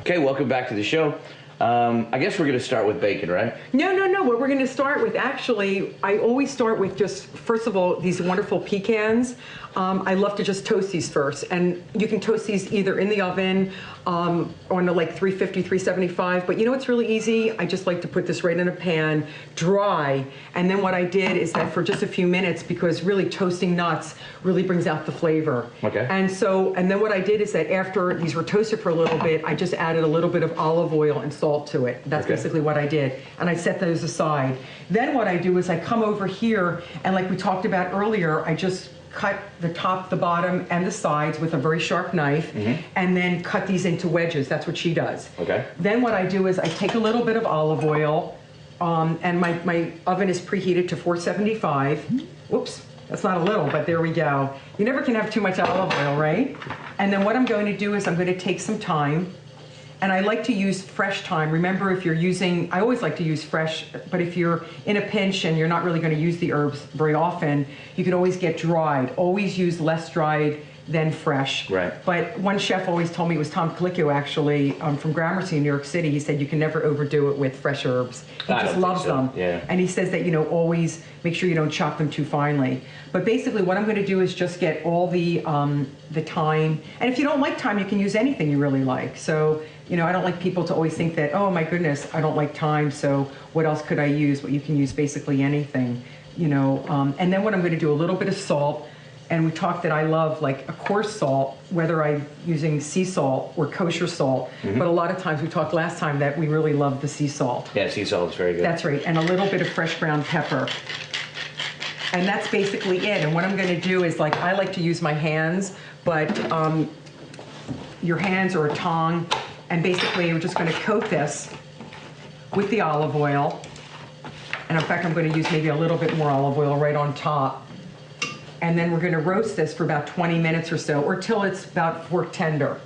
Okay, welcome back to the show. I guess we're going to start with bacon, right? No. What we're going to start with, actually, I always start with just, first of all, these wonderful pecans. I love to just toast these first. And you can toast these either in the oven on like 350, 375. But you know what's really easy? I just like to put this right in a pan, dry. And then what I did is that for just a few minutes, because really toasting nuts really brings out the flavor. Okay. And then what I did is that after these were toasted for a little bit, I just added a little bit of olive oil and salt to it. That's basically what I did. And I set those aside. Then what I do is I come over here, and like we talked about earlier, I just cut the top, the bottom, and the sides with a very sharp knife, and then cut these into wedges. That's what she does. Okay. Then what I do is I take a little bit of olive oil, and my oven is preheated to 475. Whoops, that's not a little, but there we go. You never can have too much olive oil, right? And then what I'm going to do is I'm going to take some thyme. And I like to use fresh thyme. Remember, if you're using, I always like to use fresh, but if you're in a pinch and you're not really going to use the herbs very often, you can always get dried. Always use less dried than fresh. Right. But one chef always told me, it was Tom Colicchio actually, from Gramercy in New York City, he said you can never overdo it with fresh herbs. He just loves them. Yeah. And he says that, always make sure you don't chop them too finely. But basically what I'm going to do is just get all the thyme. And if you don't like thyme, you can use anything you really like. So, I don't like people to always think that, oh my goodness, I don't like thyme, so what else could I use? Well, you can use basically anything, And then what I'm going to do, a little bit of salt. And we talked that I love like a coarse salt, whether I'm using sea salt or kosher salt. But a lot of times, we talked last time that we really love the sea salt. Yeah, sea salt is very good. That's right. And a little bit of fresh ground pepper. And that's basically it. And what I'm going to do is, like, I like to use my hands, but your hands or a tongue. And basically, we're just going to coat this with the olive oil. And in fact, I'm going to use maybe a little bit more olive oil right on top. And then we're going to roast this for about 20 minutes or so, or till it's about fork tender.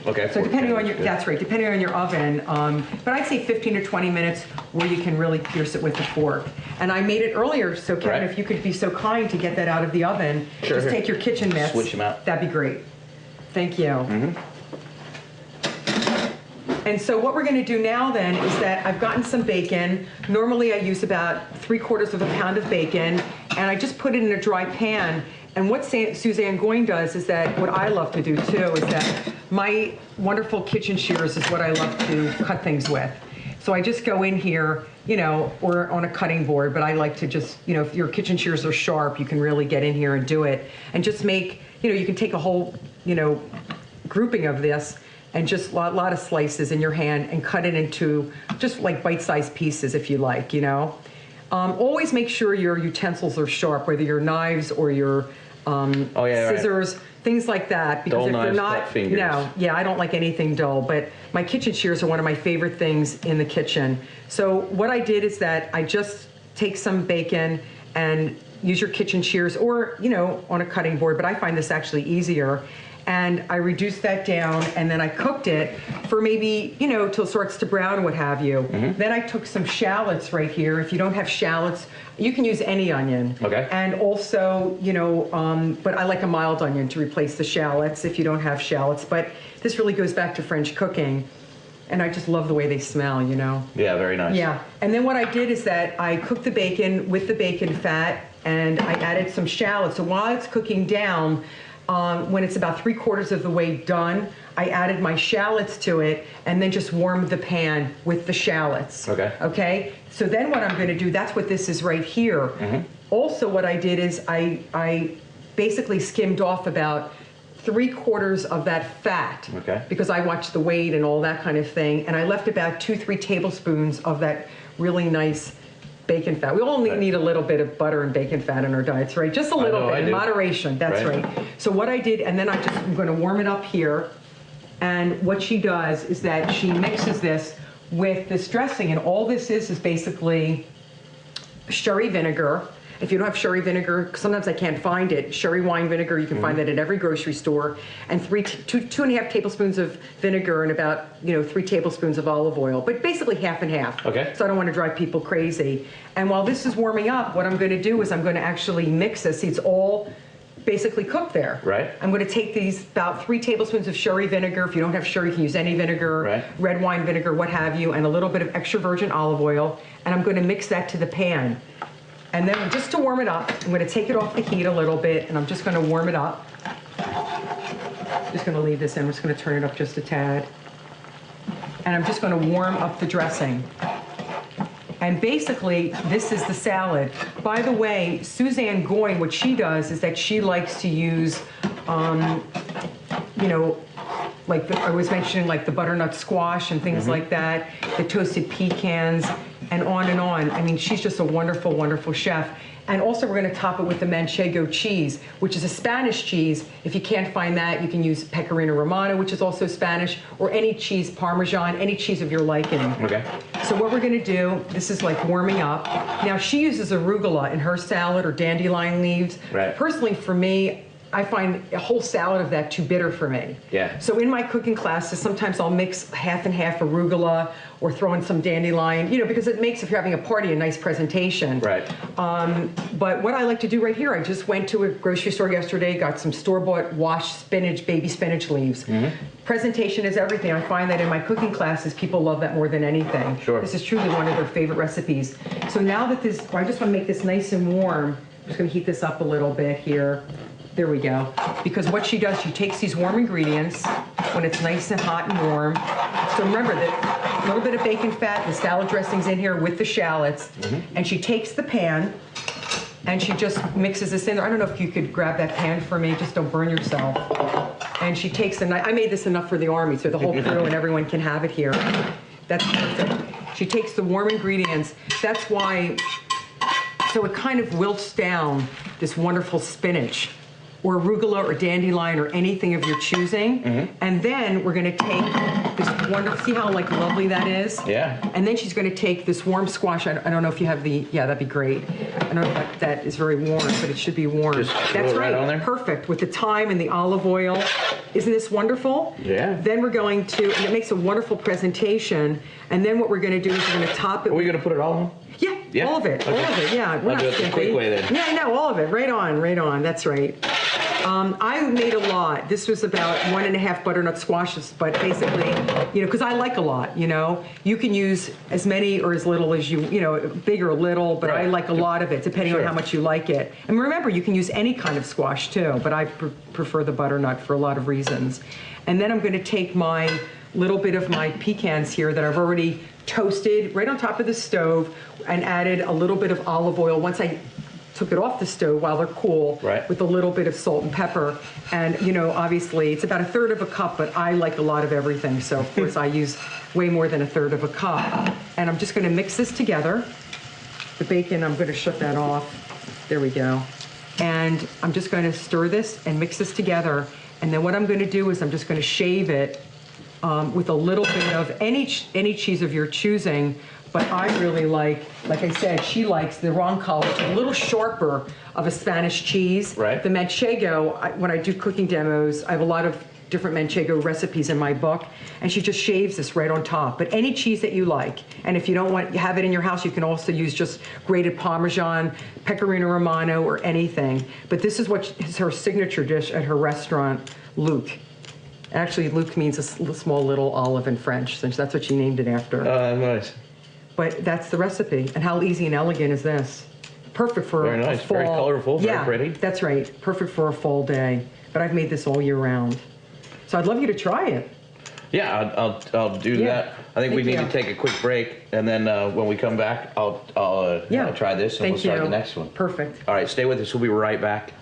Okay. So depending on your, that's right, depending on your oven, but I'd say 15 to 20 minutes where you can really pierce it with a fork. And I made it earlier, so Kevin, if you could be so kind to get that out of the oven, just take your kitchen mitts. Switch them out. That'd be great. Thank you. And so what we're going to do now then is that I've gotten some bacon. Normally I use about 3/4 of a pound of bacon, and I just put it in a dry pan. And what Suzanne Goyne does is that, what I love to do too, is that my wonderful kitchen shears is what I love to cut things with. So I just go in here, or on a cutting board, but I like to just, if your kitchen shears are sharp, you can really get in here and do it. And just make, you can take a whole, grouping of this, and just a lot of slices in your hand and cut it into just like bite-sized pieces if you like, Always make sure your utensils are sharp, whether your knives or your scissors, things like that. Because if they're not, I don't like anything dull, but my kitchen shears are one of my favorite things in the kitchen. So what I did is that I just take some bacon and use your kitchen shears or, on a cutting board, but I find this actually easier. And I reduced that down, and then I cooked it for maybe, till it starts to brown, what have you. Then I took some shallots right here. If you don't have shallots, you can use any onion. Okay. And also, but I like a mild onion to replace the shallots if you don't have shallots. But this really goes back to French cooking. And I just love the way they smell, Yeah, very nice. Yeah. And then what I did is that I cooked the bacon with the bacon fat, and I added some shallots. So while it's cooking down, when it's about 3/4 of the way done, I added my shallots to it and then just warmed the pan with the shallots. Okay. Okay? So then what I'm going to do, that's what this is right here. Also what I did is I basically skimmed off about 3/4 of that fat. Okay. Because I watched the weight and all that kind of thing. And I left about 2-3 tablespoons of that really nice bacon fat. We all need a little bit of butter and bacon fat in our diets, right? Just a little bit, in moderation. That's right. So what I did, and then I'm going to warm it up here. And what she does is that she mixes this with this dressing, and all this is basically sherry vinegar. If you don't have sherry vinegar, sometimes I can't find it. Sherry wine vinegar, you can find that at every grocery store. And 2.5 tablespoons of vinegar and about 3 tablespoons of olive oil, but basically half and half. Okay. So I don't want to drive people crazy. And while this is warming up, what I'm going to do is I'm going to actually mix this. See, it's all basically cooked there. Right. I'm going to take these about 3 tablespoons of sherry vinegar. If you don't have sherry, you can use any vinegar, right. red wine vinegar, what have you, and a little bit of extra virgin olive oil. And I'm going to mix that to the pan. And then just to warm it up, I'm going to take it off the heat a little bit, and I'm just going to warm it up. Just going to leave this in. I'm just going to turn it up just a tad. And I'm just going to warm up the dressing. And basically, this is the salad. By the way, Suzanne Goin, what she does is that she likes to use, you know, like I was mentioning, like the butternut squash and things like that, the toasted pecans, and on and on. I mean, she's just a wonderful, wonderful chef. And also we're gonna top it with the manchego cheese, which is a Spanish cheese. If you can't find that, you can use pecorino romano, which is also Spanish, or any cheese, Parmesan, any cheese of your liking. Okay. So what we're gonna do, this is like warming up. Now she uses arugula in her salad or dandelion leaves. Right. Personally, for me, I find a whole salad of that too bitter for me. Yeah. So in my cooking classes, sometimes I'll mix half and half arugula or throw in some dandelion, you know, because it makes, if you're having a party, a nice presentation. Right. But what I like to do right here, I just went to a grocery store yesterday, got some store-bought washed spinach, baby spinach leaves. Presentation is everything. I find that in my cooking classes, people love that more than anything. Sure. This is truly one of their favorite recipes. So now that this, I just want to make this nice and warm. I'm just going to heat this up a little bit here. There we go. Because what she does, she takes these warm ingredients when it's nice and hot and warm. So remember that a little bit of bacon fat, the salad dressing's in here with the shallots, and she takes the pan and she just mixes this in there. I don't know if you could grab that pan for me, just don't burn yourself. And she takes the, I made this enough for the army so the whole crew and everyone can have it here. That's perfect. She takes the warm ingredients. That's why, so it kind of wilts down this wonderful spinach, or arugula or dandelion or anything of your choosing. And then we're gonna take this wonderful, see how like lovely that is? Yeah. And then she's gonna take this warm squash, I don't know if you have the, yeah, that'd be great. I don't know if that is very warm, but it should be warm. Just throw That's it right on there? Perfect, with the thyme and the olive oil. Isn't this wonderful? Yeah. Then we're going to, and it makes a wonderful presentation. And then what we're gonna do is we're gonna top it. Are we gonna put it all on? Yeah, all of it, all of it, yeah. We're I'll not do it the skimpy. quick way then. Yeah, I know, all of it, right on, that's right. I made a lot. This was about 1.5 butternut squashes, but basically, you know, because I like a lot, you know. You can use as many or as little as you know, big or little, but I Right. like a lot of it, depending on how much you like it. And remember, you can use any kind of squash too, but I prefer the butternut for a lot of reasons. And then I'm going to take my little bit of my pecans here that I've already toasted right on top of the stove and added a little bit of olive oil once I took it off the stove while they're cool, right, with a little bit of salt and pepper. And you know, obviously it's about 1/3 of a cup, but I like a lot of everything, so of course I use way more than 1/3 of a cup. And I'm just going to mix this together. The bacon, I'm going to shut that off. There we go. And I'm just going to stir this and mix this together. And then what I'm going to do is I'm just going to shave it with a little bit of any cheese of your choosing. But I really like I said, she likes the Roncal, which is a little sharper of a Spanish cheese. Right. The Manchego, when I do cooking demos, I have a lot of different Manchego recipes in my book, and she just shaves this right on top. But any cheese that you like, and if you don't want, you have it in your house, you can also use just grated Parmesan, pecorino romano, or anything. But this is what is her signature dish at her restaurant, Luc. Actually, Luc means a small little olive in French, since that's what she named it after. Nice. But that's the recipe. And how easy and elegant is this? Perfect for Very nice, a fall. very colorful, very yeah, pretty. That's right. Perfect for a fall day. But I've made this all year round. So I'd love you to try it. Yeah, I'll do that. I think we need to take a quick break, and then when we come back, I'll try this, and we'll start the next one. Perfect. All right, stay with us. We'll be right back.